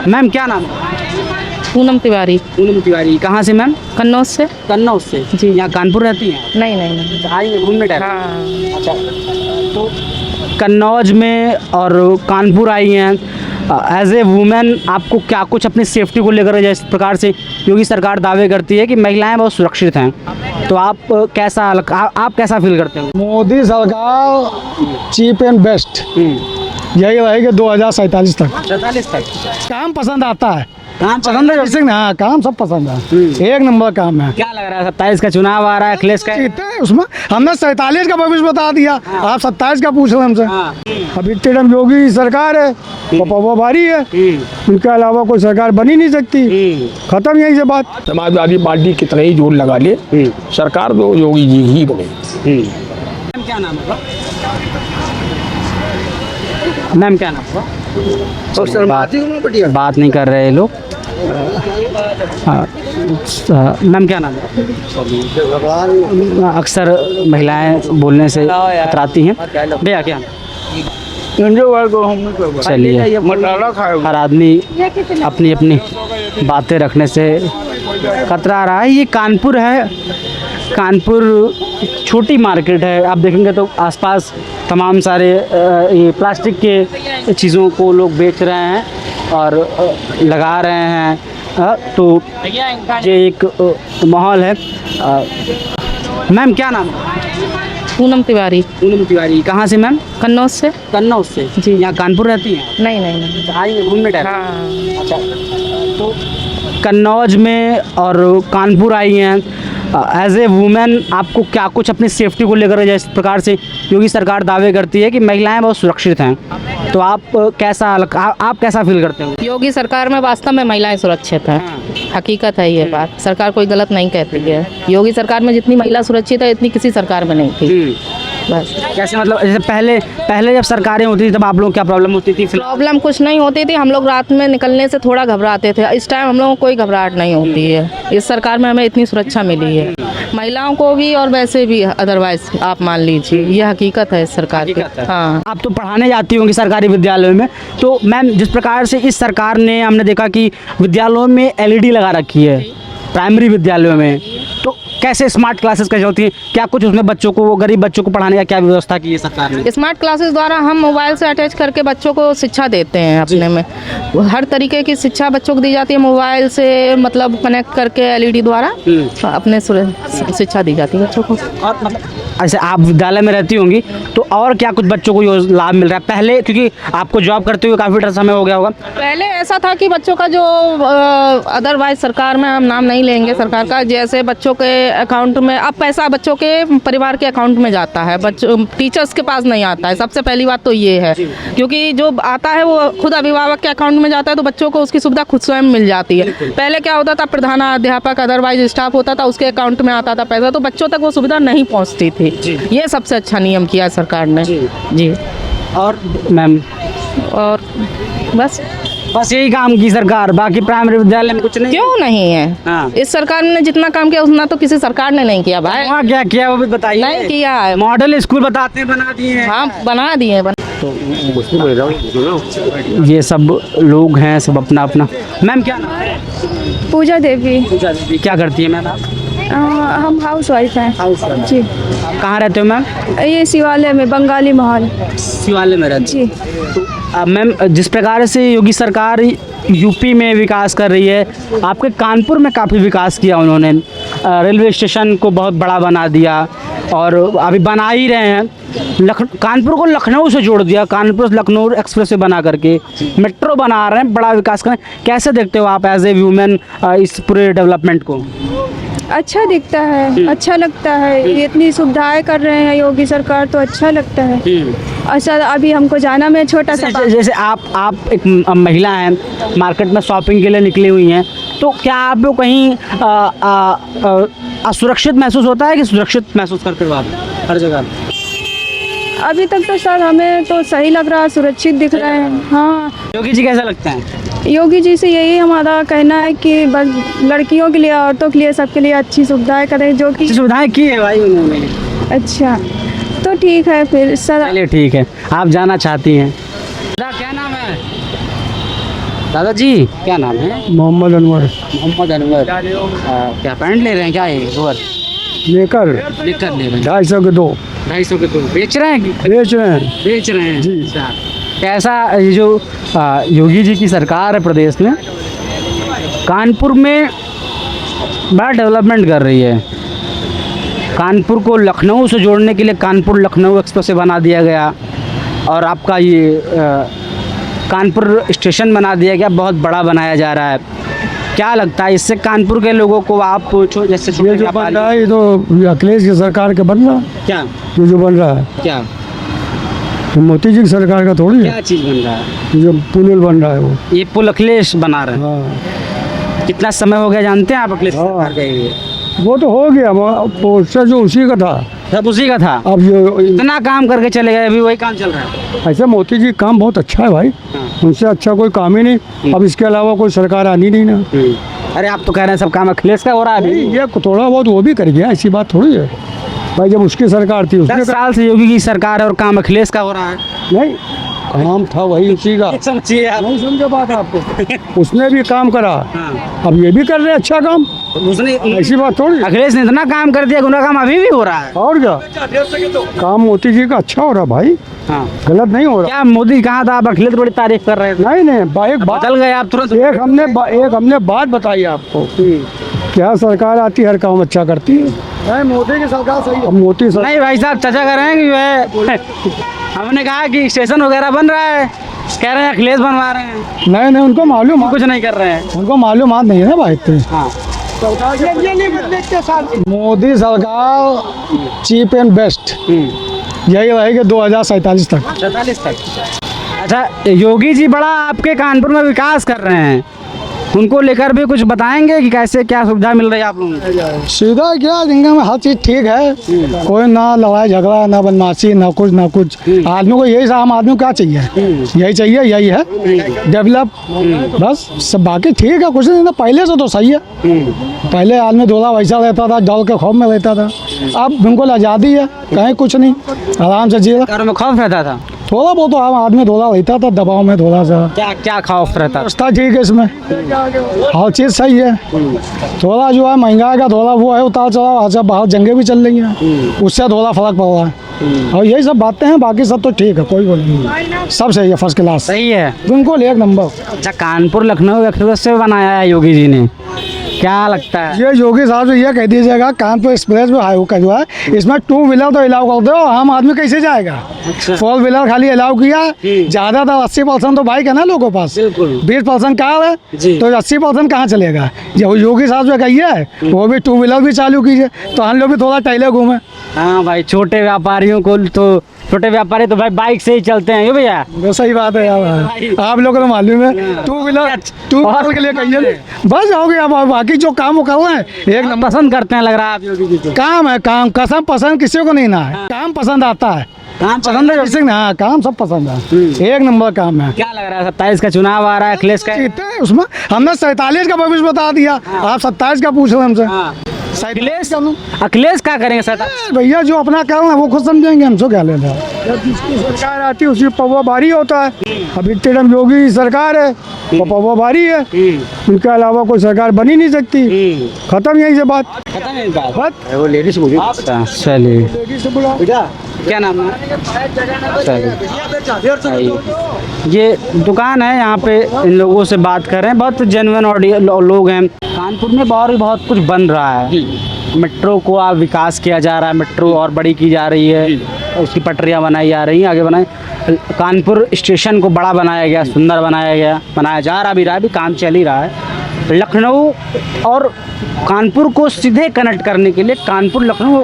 Ma'am क्या नाम है? पूनम तिवारी। पूनम तिवारी। कहाँ से मैम? कन्नौज से। कन्नौज से जी। यहाँ कानपुर रहती हैं? नहीं नहीं नहीं। आई हैं घूमने टाइम? हाँ। अच्छा, तो कन्नौज में और कानपुर आई हैं, एज ए वुमेन आपको क्या कुछ अपनी सेफ्टी को लेकर, जिस प्रकार से योगी सरकार दावे करती है कि महिलाएं बहुत सुरक्षित हैं, तो आप कैसा फील करते हो? मोदी सरकार चीप एंड बेस्ट यही रहेगी 2047 तक। 47 तक काम पसंद आता है, काम पसंद है? किसी ने हाँ काम सब पसंद है, एक नंबर काम है। क्या लग रहा है 27 का चुनाव आ रहा है, अखिलेश का? जीते हैं उसमें, हमने 47 का भविष्य बता दिया, आप 27 का पूछ रहे हैं हमसे। हाँ। अभी इतने टाइम योगी सरकार है, वो भारी है, उनके अलावा कोई सरकार बन ही नहीं सकती, खत्म यही से बात। समाजवादी पार्टी कितना ही जोर लगा ले, सरकार तो योगी जी ही बने। क्या नाम है? मैम क्या नाम है? बात नहीं कर रहे लोग। मैम क्या नाम है? अक्सर महिलाएं बोलने से कतराती हैं। भैया क्या? चलिए, हर आदमी अपनी अपनी बातें रखने से कतरा रहा है। ये कानपुर है, कानपुर छोटी मार्केट है। आप देखेंगे तो आसपास तमाम सारे ये प्लास्टिक के चीज़ों को लोग बेच रहे हैं और लगा रहे हैं। तो ये एक माहौल है। मैम क्या नाम है? पूनम तिवारी। पूनम तिवारी। कहाँ से मैम? कन्नौज से। कन्नौज से जी। यहाँ कानपुर रहती हैं? नहीं नहीं नहीं। आई हैं घूमने टाइम? हाँ। अच्छा, तो कन्नौज में और कानपुर आई हैं, एज ए वुमेन आपको क्या कुछ अपनी सेफ्टी को लेकर, जिस प्रकार से योगी सरकार दावे करती है कि महिलाएं बहुत सुरक्षित हैं, तो आप कैसा फील करते हो? योगी सरकार में वास्तव में महिलाएं सुरक्षित हैं। हकीकत है ये बात, सरकार कोई गलत नहीं कहती है। योगी सरकार में जितनी महिला सुरक्षित है इतनी किसी सरकार में नहीं थी। बस। कैसे मतलब, जैसे पहले जब सरकारें होती थी तब आप लोगों को क्या प्रॉब्लम होती थी? प्रॉब्लम कुछ नहीं होती थी, हम लोग रात में निकलने से थोड़ा घबराते थे। इस टाइम हम लोगों को कोई घबराहट नहीं होती है। इस सरकार में हमें इतनी सुरक्षा मिली है, महिलाओं को भी और वैसे भी, अदरवाइज आप मान लीजिए, ये हकीकत है इस सरकार की। हाँ। आप तो पढ़ाने जाती होंगी सरकारी विद्यालयों में, तो मैम जिस प्रकार से इस सरकार ने, हमने देखा कि विद्यालयों में LED लगा रखी है, प्राइमरी विद्यालयों में, तो कैसे स्मार्ट क्लासेस कैसे होती हैं? क्या कुछ उसमें बच्चों को, वो गरीब बच्चों को पढ़ाने का क्या व्यवस्था की है सरकार ने? स्मार्ट क्लासेस द्वारा हम मोबाइल से अटैच करके बच्चों को शिक्षा देते हैं। अपने में हर तरीके की शिक्षा बच्चों को दी जाती है, मोबाइल से मतलब कनेक्ट करके LED द्वारा अपने शिक्षा दी जाती है बच्चों को। और मतलब ऐसे आप विद्यालय में रहती होंगी, तो और क्या कुछ बच्चों को लाभ मिल रहा है? पहले, क्योंकि आपको जॉब करते हुए काफ़ी समय हो गया होगा, पहले ऐसा था कि बच्चों का जो अदरवाइज सरकार में हम नाम नहीं लेंगे सरकार का, जैसे बच्चों के अकाउंट में अब पैसा बच्चों के परिवार के अकाउंट में जाता है, बच्चों टीचर्स के पास नहीं आता है। सबसे पहली बात तो ये है, क्योंकि जो आता है वो खुद अभिभावक के अकाउंट में जाता है, तो बच्चों को उसकी सुविधा खुद स्वयं मिल जाती है। पहले क्या होता था, प्रधानाध्यापक अदरवाइज स्टाफ होता था, उसके अकाउंट में आता था पैसा, तो बच्चों तक वो सुविधा नहीं पहुँचती थी। ये सबसे अच्छा नियम किया सरकार ने। जी। और मैम और बस यही काम की सरकार, बाकी प्राइमरी विद्यालय में कुछ नहीं? क्यों नहीं है? हाँ। इस सरकार ने जितना काम किया उतना तो किसी सरकार ने नहीं किया भाई। वहाँ क्या किया वो भी बताइए। नहीं किया है। मॉडल स्कूल बताते हैं, बना दिए हैं। हाँ बना दिए। ये सब लोग हैं, सब अपना अपना। मैम क्या नाम है? पूजा देवी। पूजा देवी। क्या करती है मैम आप? हम हाउस वाइफ हैं। जी। कहाँ रहते हो मैम? ये शिवालय में, बंगाली महल। शिवालय में रहती जी। तो मैम जिस प्रकार से योगी सरकार यूपी में विकास कर रही है, आपके कानपुर में काफ़ी विकास किया उन्होंने, रेलवे स्टेशन को बहुत बड़ा बना दिया और अभी बना ही रहे हैं। कानपुर को लखनऊ से जोड़ दिया, कानपुर से लखनऊ एक्सप्रेस वे बना करके मेट्रो बना रहे हैं, बड़ा विकास कर रहे हैं। कैसे देखते हो आप एज ए वुमेन इस पूरे डेवलपमेंट को? अच्छा दिखता है, अच्छा लगता है। ये इतनी सुविधाएं कर रहे हैं योगी सरकार, तो अच्छा लगता है। अच्छा, अभी हमको जाना में छोटा सा जैसे आप एक महिला हैं, मार्केट में शॉपिंग के लिए निकली हुई हैं, तो क्या आप लोग कहीं असुरक्षित महसूस होता है कि सुरक्षित महसूस करते हो आप हर जगह? अभी तक तो सर हमें तो सही लग रहा है, सुरक्षित दिख रहा है। हाँ। योगी जी कैसा लगता है? योगी जी से यही हमारा कहना है कि बस लड़कियों के लिए, औरतों के लिए, सबके लिए अच्छी सुविधाएं करें, जो कि सुविधाएं की है भाई उन्होंने। अच्छा, तो ठीक है फिर सर। चलिए ठीक है, आप जाना चाहती हैं? क्या नाम है? दादाजी क्या नाम है? मोहम्मद अनवर मोहम्मद अनवर। क्या पैंट ले रहे हैं क्या ये लोअर लेकर लेकर ले रहे हैं? 250 के 2 250 के 2 बेच रहे हैं बेच रहे हैं। बेच रहे हैं जी। अच्छा। कैसा ये जो योगी जी की सरकार है प्रदेश में, कानपुर में बड़ा डेवलपमेंट कर रही है। कानपुर को लखनऊ से जोड़ने के लिए कानपुर लखनऊ एक्सप्रेस बना दिया गया और आपका ये कानपुर स्टेशन बना दिया गया, बहुत बड़ा बनाया जा रहा है। क्या लगता है इससे कानपुर के लोगों को, आप जैसे ये छोटे जो बन व्यापारी- रहा है ये तो अखिलेश की सरकार के बन रहा है। क्या ये जो बन रहा है क्या तो मोदी जी की सरकार का थोड़ी है। क्या चीज़ बन रहा है? ये जो पुल बन रहा है वो। ये पुल अखिलेश बना रहे हैं। हाँ कितना समय हो गया जानते हैं आप अखिलेश सरकार गए हुए? वो तो हो गया, पोस्टर जो उसी का था। सब उसी का था। अब ये इतना काम करके चले गए, अभी वही काम चल रहा है। ऐसे मोदी जी काम बहुत अच्छा है भाई, हाँ। उनसे अच्छा कोई काम ही नहीं। अब इसके अलावा कोई सरकार आनी नहीं ना। अरे आप तो कह रहे हैं सब काम अखिलेश का हो रहा है अभी। ये थोड़ा बहुत वो भी कर गया, ऐसी बात थोड़ी है भाई। जब उसकी सरकार थी 10 उसने साल से योगी की सरकार है और काम अखिलेश का हो रहा है। नहीं, काम था वही उसी का। समझिए आप। नहीं समझे बात आपको। उसने भी काम करा, हाँ। अब ये भी कर रहे हैं अच्छा काम। उसने ऐसी बात थोड़ी है। अखिलेश ने इतना काम कर दिया कि उनका काम अभी भी हो रहा है। और क्या काम मोदी जी का अच्छा हो रहा भाई, हाँ। गलत नहीं हो रहा। क्या मोदी कहा था, आप अखिलेश बड़ी तारीफ कर रहे थे। नहीं नहीं, एक बात बदल गए आप तुरंत। एक हमने बात बताई आपको, क्या सरकार आती हर काम अच्छा करती है। नहीं, मोदी की सरकार सही है। मोदी सरकार नहीं भाई साहब, चाचा कह रहे हैं कि जो है हमने कहा कि स्टेशन वगैरह बन रहा है, कह रहे हैं अखिलेश बनवा रहे हैं, नहीं नहीं, उनको मालूम, कुछ नहीं कर रहे हैं। उनको मालूमात नहीं है ना भाई इतने। हाँ। मोदी सरकार चीप एंड बेस्ट यही रहेगी 2047 तक। 47 तक। अच्छा, योगी जी बड़ा आपके कानपुर में विकास कर रहे हैं, उनको लेकर भी कुछ बताएंगे कि कैसे क्या सुविधा मिल रही है आप लोगों को? सीधा क्या, जिंदगी में हर चीज़ ठीक है, कोई ना लड़ाई झगड़ा ना बदमाशी ना कुछ आदमी को यही आम आदमी को क्या चाहिए, यही चाहिए, यही है डेवलप, बस सब बाकी ठीक है, कुछ नहीं ना। पहले से तो सही है, पहले आदमी धोला वैसा रहता था, डल के खौफ में रहता था, अब बिल्कुल आज़ादी है, कहीं कुछ नहीं, आराम से जी रहा। घर में खौफ रहता था? थोड़ा बहुत तो आम आदमी धोला रहता था, दबाव में थोड़ा सा। क्या क्या खौफ रहता था? रास्ता ठीक है इसमें, हर चीज़ सही है। थोड़ा जो है महंगाई का थोड़ा वो है उतार चढ़ाव, अच्छा बाहर जंगें भी चल रही हैं, उससे थोड़ा फर्क पड़ रहा है। और यही सब बातें हैं, बाकी सब तो ठीक है, कोई वो नहीं, सब सही है, फर्स्ट क्लास सही है। बिल्कुल एक नंबर। अच्छा, कानपुर लखनऊ एक्सप्रेस से बनाया है योगी जी ने, क्या लगता है? ये योगी साहब से ये कह दीजिएगा कानपुर एक्सप्रेस में हाईवे का जो है, इसमें 2 व्हीलर तो अलाउ कर दो, आम आदमी कैसे जाएगा। अच्छा। 4 व्हीलर खाली अलाउ किया, ज़्यादातर 80% तो बाइक है ना लोगों के पास, बिल्कुल। 20% कार है, जी। तो 80% कहाँ चलेगा। जो योगी साहब से कहिए वो भी 2 व्हीलर भी चालू कीजिए, तो हम लोग भी थोड़ा टहले घूमे। हाँ भाई, छोटे व्यापारियों को तो, छोटे व्यापारी तो भाई बाइक से ही चलते हैं, क्यों भैया? वो सही बात है यार, आप लोगों को मालूम है। 2 व्हीलर के लिए कहिए, बस हो गया। अब बाकी जो काम वो कर रहे हैं एक नंबर पसंद करते हैं लग रहा है आप योगी जी को। काम है, काम कसम पसंद किसी को नहीं ना है, काम पसंद आता है, काम पसंद है किसी को हाँ, काम सब पसंद है, एक नंबर काम है। क्या लग रहा है? 27 का चुनाव आ रहा है, अखिलेश का। जीते हैं उसमें, हमने 47 का भविष्य बता दिया, आप 27 का पूछ रहे हैं हमसे। हाँ। 47 का लूं। अखिलेश क्या करेंगे 27? भैया जो अपना काम है वो खुद समझेंगे, हमसे क्या लेना है। जब जिसकी सरकार आती है उसी पवा भारी होता है। अब इतने टाइम योगी की सरकार है वो पवा भारी है, उनके अलावा कोई सरकार बन ही नहीं सकती। खत्म यही से बात। खत्म है बात। बस वो लेडीज को चलिए, लेडीज से बुलाओ। क्या नाम है? चलिए, ये दुकान है, यहाँ पे इन लोगों से बात कर रहे हैं, बहुत जेन्युइन लोग हैं। कानपुर में बहुत कुछ बन रहा है, मेट्रो को आप विकास किया जा रहा है, मेट्रो और बड़ी की जा रही है, उसकी पटरियाँ बनाई जा रही हैं, आगे बनाई। कानपुर स्टेशन को बड़ा बनाया गया, सुंदर बनाया जा रहा भी रहा है, अभी काम चल ही रहा है। लखनऊ और कानपुर को सीधे कनेक्ट करने के लिए कानपुर लखनऊ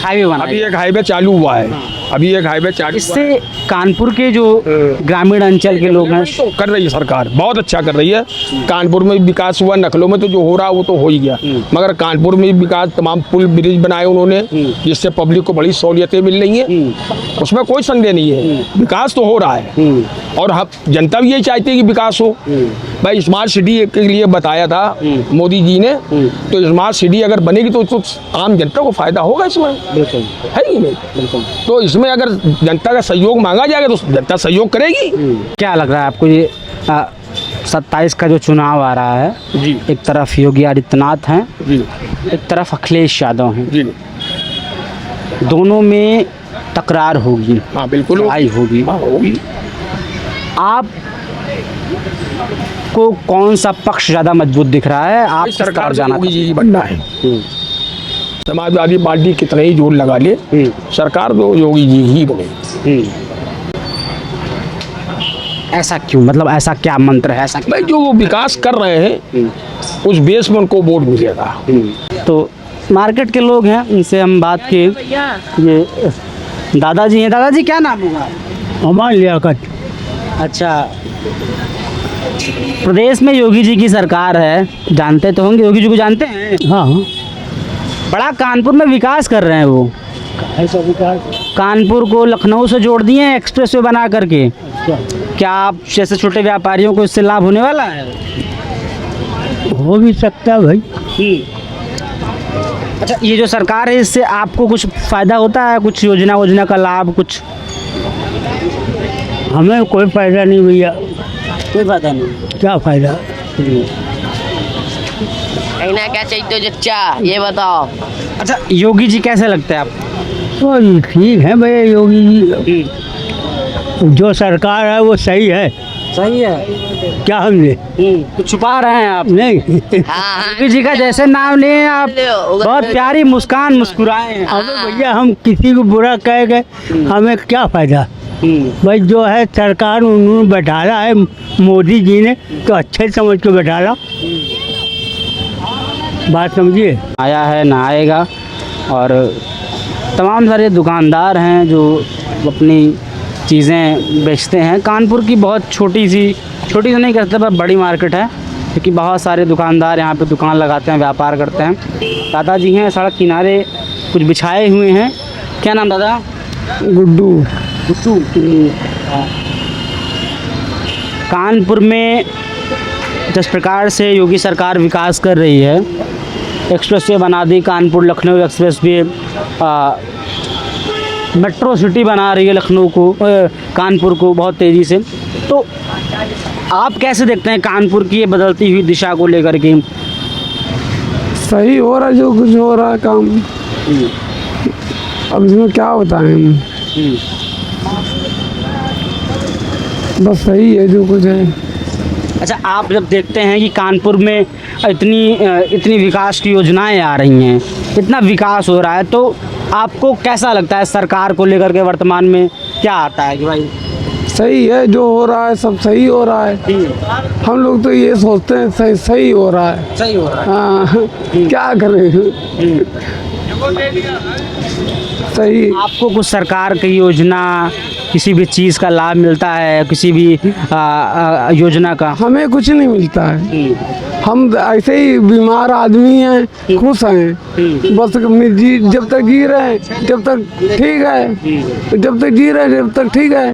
हाईवे बना, अभी एक हाईवे चालू हुआ है, अभी एक हाईवे चालू हुआ इससे कानपुर के जो ग्रामीण अंचल के लोग हैं, है। कर रही है सरकार, बहुत अच्छा कर रही है। कानपुर में विकास हुआ, नखलों में तो जो हो रहा वो तो हो ही गया, मगर कानपुर में विकास, तमाम पुल ब्रिज बनाए उन्होंने, जिससे पब्लिक को बड़ी सहूलियतें मिल रही हैं, उसमें कोई संदेह नहीं है, विकास तो हो रहा है। और हम जनता भी यही चाहती है कि विकास हो। भाई स्मार्ट सिटी के लिए बताया था मोदी जी ने, तो स्मार्ट सिटी अगर बनेगी तो आम जनता को फायदा होगा इसमें, बिल्कुल है ही नहीं। तो इसमें अगर जनता का सहयोग मांगा जाएगा तो जनता सहयोग करेगी। क्या लग रहा है आपको ये 27 का जो चुनाव आ रहा है, जी एक तरफ योगी आदित्यनाथ हैं, जी एक तरफ अखिलेश यादव हैं, जी। दोनों में तकरार होगी, हाँ बिल्कुल लड़ाई होगी। हाँ होगी। आप को कौन सा पक्ष ज़्यादा मजबूत दिख रहा है? आप किस सरकार तरफ से जाना योगी जी बनना है। समाजवादी पार्टी कितना ही जोर लगा ले, सरकार तो योगी जी ही बने। ऐसा क्यों? मतलब ऐसा क्या मंत्र है? ऐसा भाई जो वो विकास कर रहे हैं उस बेस में उनको वोट मिलेगा। तो मार्केट के लोग हैं, उनसे हम बात की। ये दादाजी हैं। दादाजी क्या नाम होगा? हमारे लियाकत। अच्छा, प्रदेश में योगी जी की सरकार है, जानते तो होंगे, योगी जी को जानते हैं? हाँ बड़ा कानपुर में विकास कर रहे हैं वो। ऐसा विकास कानपुर को लखनऊ से जोड़ दिए हैं एक्सप्रेस वे बना करके। क्या आप जैसे छोटे व्यापारियों को इससे लाभ होने वाला है? हो भी सकता है भाई। अच्छा, ये जो सरकार है इससे आपको कुछ फायदा होता है? कुछ योजना का लाभ कुछ? हमें कोई फायदा नहीं भैया। कोई फायदा नहीं। क्या फायदा? कहना क्या चाहिए तो चचा ये बताओ। अच्छा, योगी जी कैसे लगते हैं आपको? तो ठीक है भैया, योगी जी जो सरकार है वो सही है। सही है। क्या हमने कुछ छुपा रहे हैं आप? नहीं। हाँ योगी जी का जैसे नाम लिए आप बहुत प्यारी मुस्कान मुस्कुराए हैं। अबे भैया हम किसी को बुरा कह गए, हमें क्या फायदा? भाई जो है सरकार उन्होंने बैठाला है मोदी जी ने, तो अच्छे समझ के बैठाला। बात समझिए। आया है ना आएगा। और तमाम सारे दुकानदार हैं जो अपनी चीज़ें बेचते हैं। कानपुर की बहुत छोटी तो नहीं कहते पर बड़ी मार्केट है, क्योंकि बहुत सारे दुकानदार यहाँ पे दुकान लगाते हैं, व्यापार करते हैं। दादाजी हैं, सड़क किनारे कुछ बिछाए हुए हैं। क्या नाम दादा? गुड्डू। कानपुर में जिस प्रकार से योगी सरकार विकास कर रही है, एक्सप्रेस वे बना दी, Kanpur Lucknow express way, metro city बना रही है लखनऊ को, कानपुर को बहुत तेज़ी से। तो आप कैसे देखते हैं कानपुर की ये बदलती हुई दिशा को लेकर के? सही हो रहा है जो कुछ हो रहा है काम। अब इसमें क्या बताएं हम। बस सही है जो कुछ है। अच्छा, आप जब देखते हैं कि कानपुर में इतनी विकास की योजनाएं आ रही हैं, इतना विकास हो रहा है, तो आपको कैसा लगता है सरकार को लेकर के? वर्तमान में क्या आता है कि भाई सही है जो हो रहा है, सब सही हो रहा है। हम लोग तो ये सोचते हैं सही हो रहा है। सही हो रहा है? हाँ क्या करें। सही। आपको कुछ सरकार की योजना, किसी भी चीज़ का लाभ मिलता है, किसी भी योजना का? हमें कुछ नहीं मिलता है। हम ऐसे ही बीमार आदमी हैं, खुश हैं। बस जब तक जी रहे हैं जब तक ठीक है, जब तक जी रहे हैं जब तक ठीक है।